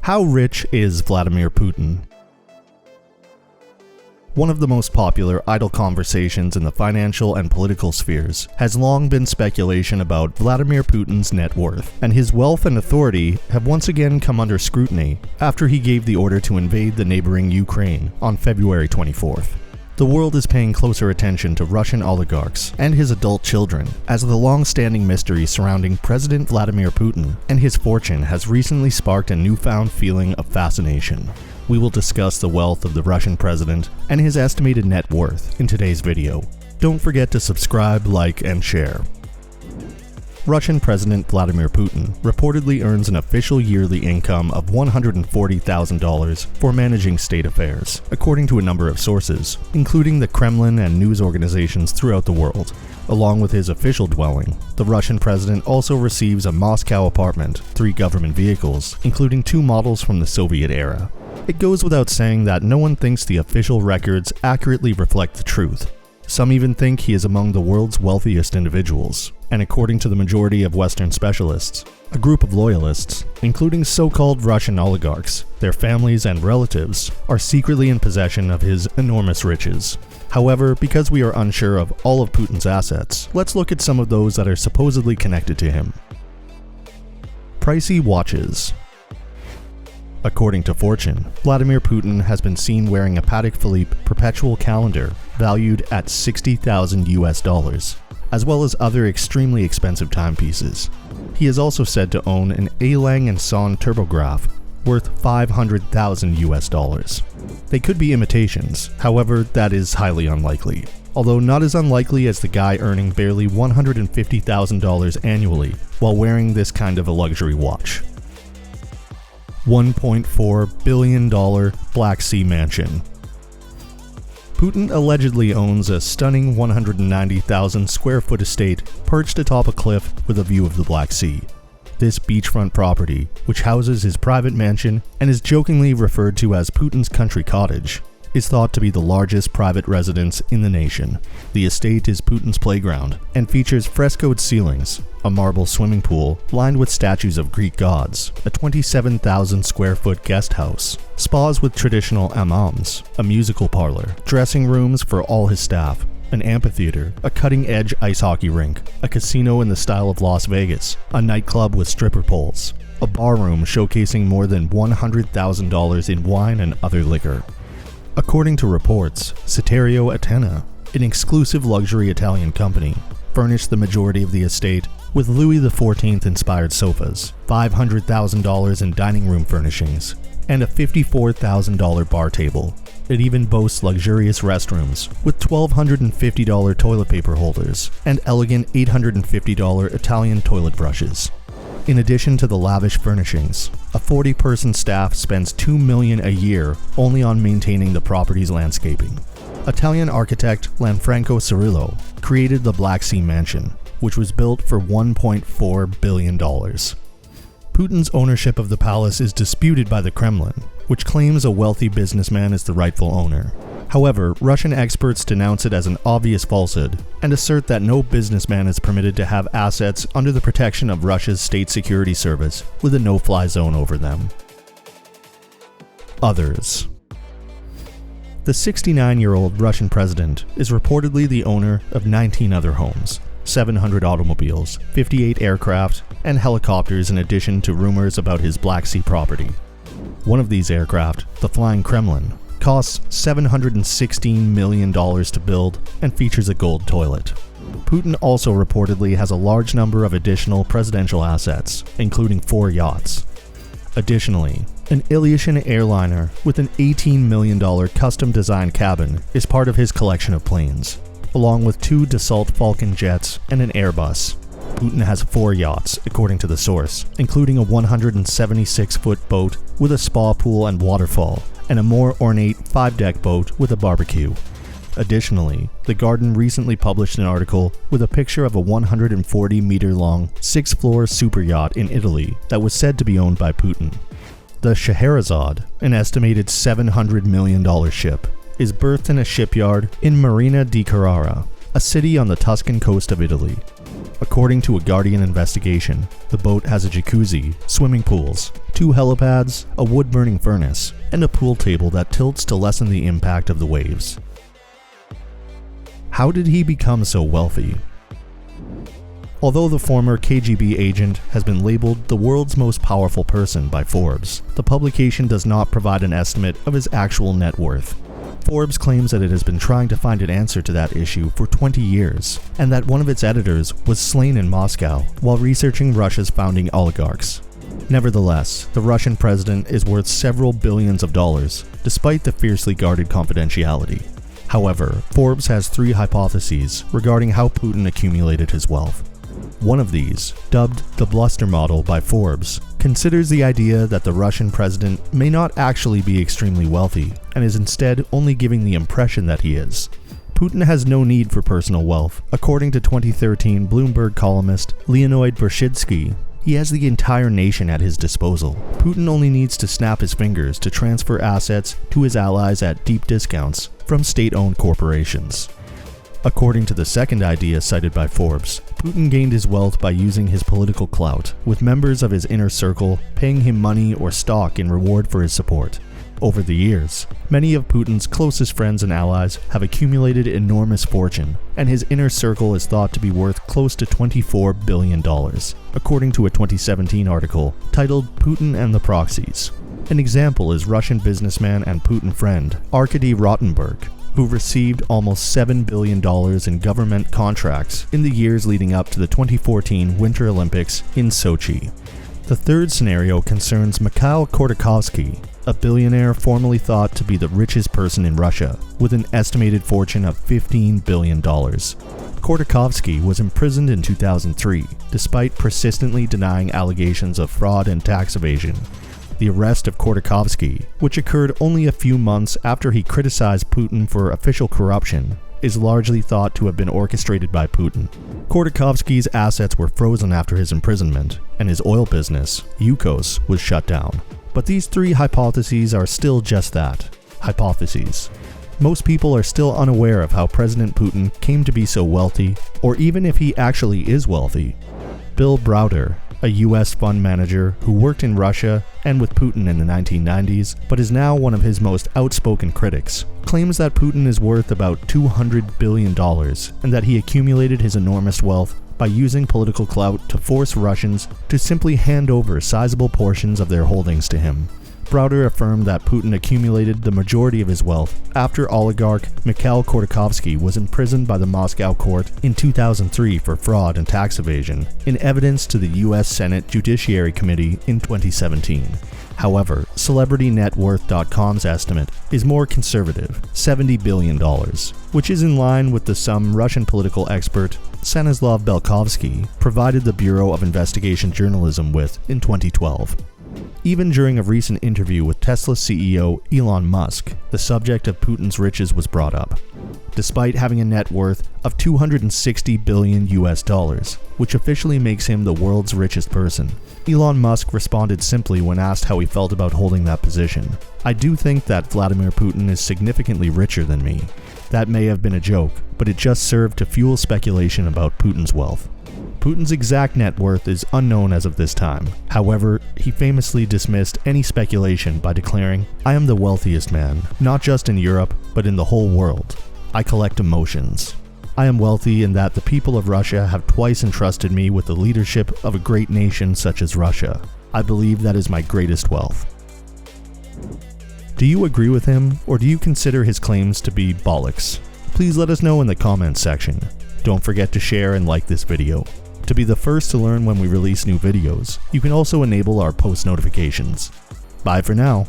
How rich is Vladimir Putin? One of the most popular idle conversations in the financial and political spheres has long been speculation about Vladimir Putin's net worth, and his wealth and authority have once again come under scrutiny after he gave the order to invade the neighboring Ukraine on February 24th. The world is paying closer attention to Russian oligarchs and his adult children, as the long-standing mystery surrounding President Vladimir Putin and his fortune has recently sparked a newfound feeling of fascination. We will discuss the wealth of the Russian president and his estimated net worth in today's video. Don't forget to subscribe, like, and share. Russian President Vladimir Putin reportedly earns an official yearly income of $140,000 for managing state affairs, according to a number of sources, including the Kremlin and news organizations throughout the world. Along with his official dwelling, the Russian president also receives a Moscow apartment, 3 government vehicles, including 2 models from the Soviet era. It goes without saying that no one thinks the official records accurately reflect the truth. Some even think he is among the world's wealthiest individuals, and according to the majority of Western specialists, a group of loyalists, including so-called Russian oligarchs, their families and relatives, are secretly in possession of his enormous riches. However, because we are unsure of all of Putin's assets, let's look at some of those that are supposedly connected to him. Pricey watches. According to Fortune, Vladimir Putin has been seen wearing a Patek Philippe perpetual calendar valued at $60,000, as well as other extremely expensive timepieces. He is also said to own an A. Lang & Son turbograph worth $500,000. They could be imitations, however, that is highly unlikely. Although not as unlikely as the guy earning barely $150,000 annually while wearing this kind of a luxury watch. $1.4 billion Black Sea mansion. Putin allegedly owns a stunning 190,000 square foot estate perched atop a cliff with a view of the Black Sea. This beachfront property, which houses his private mansion and is jokingly referred to as Putin's country cottage, is thought to be the largest private residence in the nation. The estate is Putin's playground and features frescoed ceilings, a marble swimming pool lined with statues of Greek gods, a 27,000 square foot guest house, spas with traditional hammams, a musical parlor, dressing rooms for all his staff, an amphitheater, a cutting-edge ice hockey rink, a casino in the style of Las Vegas, a nightclub with stripper poles, a bar room showcasing more than $100,000 in wine and other liquor. According to reports, Citerio Atena, an exclusive luxury Italian company, furnished the majority of the estate with Louis XIV-inspired sofas, $500,000 in dining room furnishings, and a $54,000 bar table. It even boasts luxurious restrooms with $1,250 toilet paper holders and elegant $850 Italian toilet brushes. In addition to the lavish furnishings, a 40-person staff spends $2 million a year only on maintaining the property's landscaping. Italian architect Lanfranco Cirillo created the Black Sea Mansion, which was built for $1.4 billion. Putin's ownership of the palace is disputed by the Kremlin, which claims a wealthy businessman is the rightful owner. However, Russian experts denounce it as an obvious falsehood and assert that no businessman is permitted to have assets under the protection of Russia's state security service with a no-fly zone over them. Others. The 69-year-old Russian president is reportedly the owner of 19 other homes, 700 automobiles, 58 aircraft, and helicopters, in addition to rumors about his Black Sea property. One of these aircraft, the Flying Kremlin, costs $716 million to build and features a gold toilet. Putin also reportedly has a large number of additional presidential assets, including 4 yachts. Additionally, an Ilyushin airliner with an $18 million custom-designed cabin is part of his collection of planes, along with 2 Dassault Falcon jets and an Airbus. Putin has 4 yachts, according to the source, including a 176-foot boat with a spa pool and waterfall, and a more ornate 5-deck boat with a barbecue. Additionally, The Guardian recently published an article with a picture of a 140-meter-long, 6-floor super yacht in Italy that was said to be owned by Putin. The Scheherazade, an estimated $700 million ship, is berthed in a shipyard in Marina di Carrara, a city on the Tuscan coast of Italy. According to a Guardian investigation, the boat has a jacuzzi, swimming pools, 2 helipads, a wood-burning furnace, and a pool table that tilts to lessen the impact of the waves. How did he become so wealthy? Although the former KGB agent has been labeled the world's most powerful person by Forbes, the publication does not provide an estimate of his actual net worth. Forbes claims that it has been trying to find an answer to that issue for 20 years, and that one of its editors was slain in Moscow while researching Russia's founding oligarchs. Nevertheless, the Russian president is worth several billions of dollars, despite the fiercely guarded confidentiality. However, Forbes has 3 hypotheses regarding how Putin accumulated his wealth. One of these, dubbed the bluster model by Forbes, considers the idea that the Russian president may not actually be extremely wealthy and is instead only giving the impression that he is. Putin has no need for personal wealth. According to 2013 Bloomberg columnist Leonid Bershitsky, he has the entire nation at his disposal. Putin only needs to snap his fingers to transfer assets to his allies at deep discounts from state-owned corporations. According to the second idea cited by Forbes, Putin gained his wealth by using his political clout, with members of his inner circle paying him money or stock in reward for his support. Over the years, many of Putin's closest friends and allies have accumulated enormous fortune, and his inner circle is thought to be worth close to $24 billion, according to a 2017 article titled Putin and the Proxies. An example is Russian businessman and Putin friend Arkady Rotenberg, who received almost $7 billion in government contracts in the years leading up to the 2014 Winter Olympics in Sochi. The third scenario concerns Mikhail Khodorkovsky, a billionaire formerly thought to be the richest person in Russia, with an estimated fortune of $15 billion. Khodorkovsky was imprisoned in 2003, despite persistently denying allegations of fraud and tax evasion. The arrest of Khodorkovsky, which occurred only a few months after he criticized Putin for official corruption, is largely thought to have been orchestrated by Putin. Khodorkovsky's assets were frozen after his imprisonment, and his oil business, Yukos, was shut down. But these 3 hypotheses are still just that, hypotheses. Most people are still unaware of how President Putin came to be so wealthy, or even if he actually is wealthy. Bill Browder, a US fund manager who worked in Russia and with Putin in the 1990s, but is now one of his most outspoken critics, claims that Putin is worth about $200 billion and that he accumulated his enormous wealth by using political clout to force Russians to simply hand over sizable portions of their holdings to him. Browder affirmed that Putin accumulated the majority of his wealth after oligarch Mikhail Khodorkovsky was imprisoned by the Moscow court in 2003 for fraud and tax evasion, in evidence to the US Senate Judiciary Committee in 2017. However, CelebrityNetWorth.com's estimate is more conservative, $70 billion, which is in line with the sum Russian political expert Stanislav Belkovsky provided the Bureau of Investigation Journalism with in 2012. Even during a recent interview with Tesla CEO Elon Musk, the subject of Putin's riches was brought up. Despite having a net worth of $260 billion US, which officially makes him the world's richest person, Elon Musk responded simply when asked how he felt about holding that position. "I do think that Vladimir Putin is significantly richer than me. That may have been a joke, but it just served to fuel speculation about Putin's wealth." Putin's exact net worth is unknown as of this time. However, he famously dismissed any speculation by declaring, "I am the wealthiest man, not just in Europe, but in the whole world. I collect emotions. I am wealthy in that the people of Russia have twice entrusted me with the leadership of a great nation such as Russia. I believe that is my greatest wealth." Do you agree with him, or do you consider his claims to be bollocks? Please let us know in the comments section. Don't forget to share and like this video. To be the first to learn when we release new videos, you can also enable our post notifications. Bye for now.